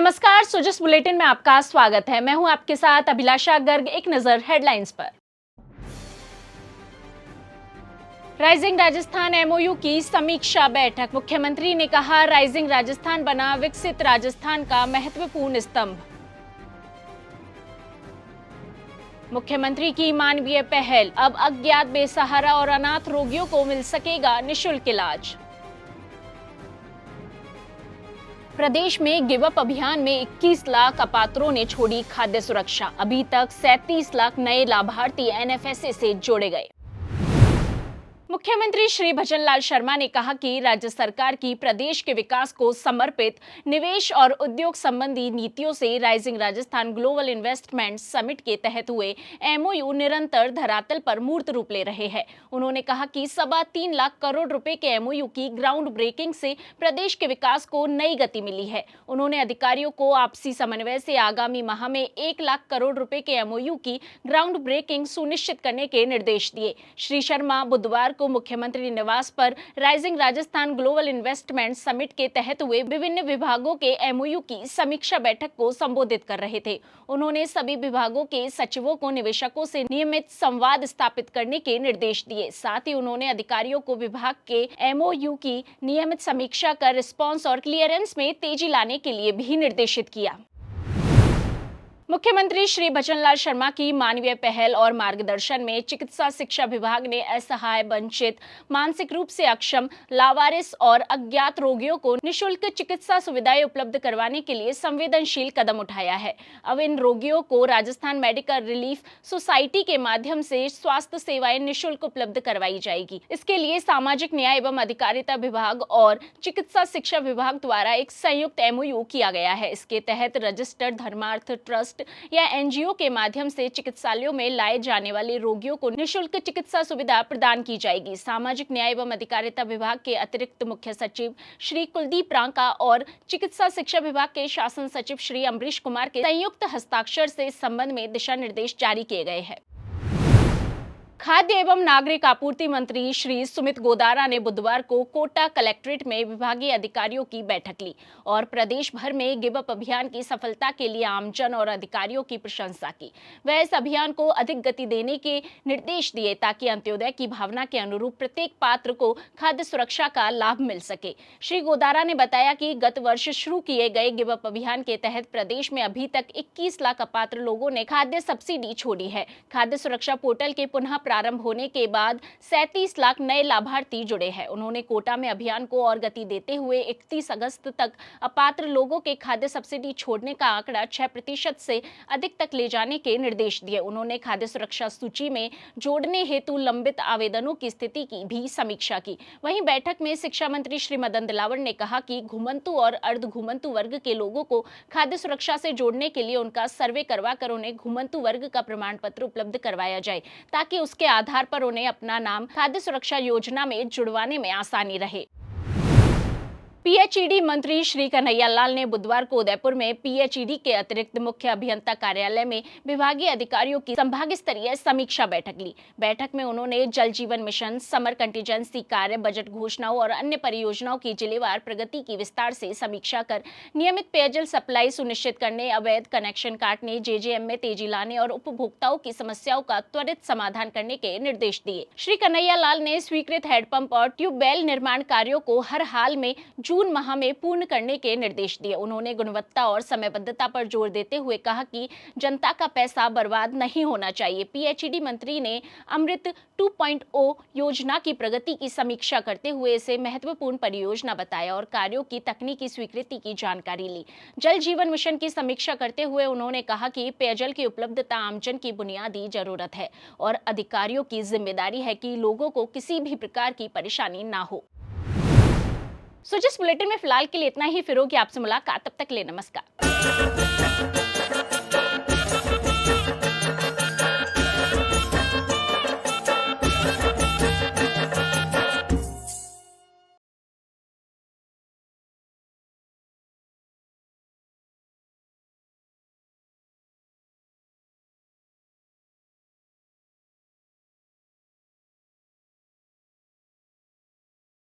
नमस्कार, सुजस बुलेटिन में आपका स्वागत है। मैं हूं आपके साथ अभिलाषा गर्ग। एक नजर हेडलाइंस पर। राइजिंग राजस्थान एमओयू की समीक्षा बैठक। मुख्यमंत्री ने कहा, राइजिंग राजस्थान बना विकसित राजस्थान का महत्वपूर्ण स्तंभ। मुख्यमंत्री की मानवीय पहल, अब अज्ञात बेसहारा और अनाथ रोगियों को मिल सकेगा निःशुल्क इलाज। प्रदेश में गिव अप अभियान में 21 लाख अपात्रों ने छोड़ी खाद्य सुरक्षा। अभी तक 37 लाख नए लाभार्थी एनएफएसए से जोड़े गए। मुख्यमंत्री श्री भजनलाल शर्मा ने कहा कि राज्य सरकार की प्रदेश के विकास को समर्पित निवेश और उद्योग संबंधी नीतियों से rising Rajasthan global investment summit के तहत हुए एमओयू निरंतर धरातल पर मूर्त रूप ले रहे हैं। उन्होंने कहा कि 3.25 लाख करोड़ रुपए के एमओयू की ग्राउंड ब्रेकिंग से प्रदेश के विकास को नई गति मिली है। उन्होंने अधिकारियों को आपसी समन्वय से आगामी माह में 1 लाख करोड़ रुपए के एमओयू की ग्राउंड ब्रेकिंग सुनिश्चित करने के निर्देश दिए। श्री शर्मा बुधवार को मुख्यमंत्री निवास पर rising Rajasthan global investment summit के तहत हुए विभिन्न विभागों के एमओयू की समीक्षा बैठक को संबोधित कर रहे थे। उन्होंने सभी विभागों के सचिवों को निवेशकों से नियमित संवाद स्थापित करने के निर्देश दिए। साथ ही उन्होंने अधिकारियों को विभाग के एमओयू की नियमित समीक्षा कर रिस्पांस और क्लियरेंस में तेजी लाने के लिए भी निर्देशित किया। मुख्यमंत्री श्री भजनलाल शर्मा की मानवीय पहल और मार्गदर्शन में चिकित्सा शिक्षा विभाग ने असहाय, वंचित, मानसिक रूप से अक्षम, लावारिस और अज्ञात रोगियों को निःशुल्क चिकित्सा सुविधाएं उपलब्ध करवाने के लिए संवेदनशील कदम उठाया है। अब इन रोगियों को राजस्थान मेडिकल रिलीफ सोसाइटी के माध्यम से स्वास्थ्य सेवाएं निःशुल्क उपलब्ध करवाई जाएगी। इसके लिए सामाजिक न्याय एवं अधिकारिता विभाग और चिकित्सा शिक्षा विभाग द्वारा एक संयुक्त एमओयू किया गया है। इसके तहत रजिस्टर्ड धर्मार्थ ट्रस्ट या एनजीओ के माध्यम से चिकित्सालयों में लाए जाने वाले रोगियों को निःशुल्क चिकित्सा सुविधा प्रदान की जाएगी। सामाजिक न्याय एवं अधिकारिता विभाग के अतिरिक्त मुख्य सचिव श्री कुलदीप रांका और चिकित्सा शिक्षा विभाग के शासन सचिव श्री अमरीश कुमार के संयुक्त हस्ताक्षर से इस संबंध में दिशा निर्देश जारी किए गए हैं। खाद्य एवं नागरिक आपूर्ति मंत्री श्री सुमित गोदारा ने बुधवार को कोटा कलेक्ट्रेट में विभागीय अधिकारियों की बैठक ली और प्रदेश भर में गिव अप अभियान की सफलता के लिए आमजन और अधिकारियों की प्रशंसा की। वह इस अभियान को अधिक गति देने के निर्देश दिए ताकि अंत्योदय की भावना के अनुरूप प्रत्येक पात्र को खाद्य सुरक्षा का लाभ मिल सके। श्री गोदारा ने बताया कि गत वर्ष शुरू किए गए गिव अप अभियान के तहत प्रदेश में अभी तक 21 लाख अपात्र लोगों ने खाद्य सब्सिडी छोड़ी है। खाद्य सुरक्षा पोर्टल के पुनः प्रारंभ होने के बाद 37 लाख नए लाभार्थी जुड़े हैं। उन्होंने कोटा में अभियान को और गति देते हुए 31 अगस्त तक अपात्र लोगों के खाद्य सब्सिडी छोड़ने का आंकड़ा 6% से अधिक तक ले जाने के निर्देश दिए। उन्होंने खाद्य सुरक्षा सूची में जोड़ने हेतु लंबित आवेदनों की स्थिति की भी समीक्षा की। वहीं बैठक में शिक्षा मंत्री श्री मदन दिलावर ने कहा कि घुमंतु और अर्ध घुमंतु वर्ग के लोगों को खाद्य सुरक्षा से जोड़ने के लिए उनका सर्वे करवाकर उन्हें घुमंतु वर्ग का प्रमाण पत्र उपलब्ध करवाया जाए ताकि उसके आधार पर उन्हें अपना नाम खाद्य सुरक्षा योजना में जुड़वाने में आसानी रहे। पीएचईडी मंत्री श्री कन्हैया लाल ने बुधवार को उदयपुर में पीएचईडी के अतिरिक्त मुख्य अभियंता कार्यालय में विभागीय अधिकारियों की संभाग स्तरीय समीक्षा बैठक ली। बैठक में उन्होंने जल जीवन मिशन, समर कंटीजेंसी कार्य, बजट घोषणाओं और अन्य परियोजनाओं की जिलेवार प्रगति की विस्तार से समीक्षा कर नियमित पेयजल सप्लाई सुनिश्चित करने, अवैध कनेक्शन काटने, जेजेएम में तेजी लाने और उपभोक्ताओं की समस्याओं का त्वरित समाधान करने के निर्देश दिए। श्री कन्हैया लाल ने स्वीकृत हैंडपंप और ट्यूबवेल निर्माण कार्यों को हर हाल में जून माह में पूर्ण करने के निर्देश दिए। उन्होंने गुणवत्ता और समयबद्धता पर जोर देते हुए कहा कि जनता का पैसा बर्बाद नहीं होना चाहिए। पीएचईडी मंत्री ने अमृत 2.0 योजना की प्रगति की समीक्षा करते हुए इसे महत्वपूर्ण परियोजना बताया और कार्यों की तकनीकी स्वीकृति की जानकारी ली। जल जीवन मिशन की समीक्षा करते हुए उन्होंने कहा कि पेयजल की उपलब्धता आमजन की बुनियादी जरूरत है और अधिकारियों की जिम्मेदारी है कि लोगों को किसी भी प्रकार की परेशानी ना हो। सुजस बुलेटिन में फिलहाल के लिए इतना ही। फिर होगी आपसे मुलाकात, तब तक के लिए नमस्कार।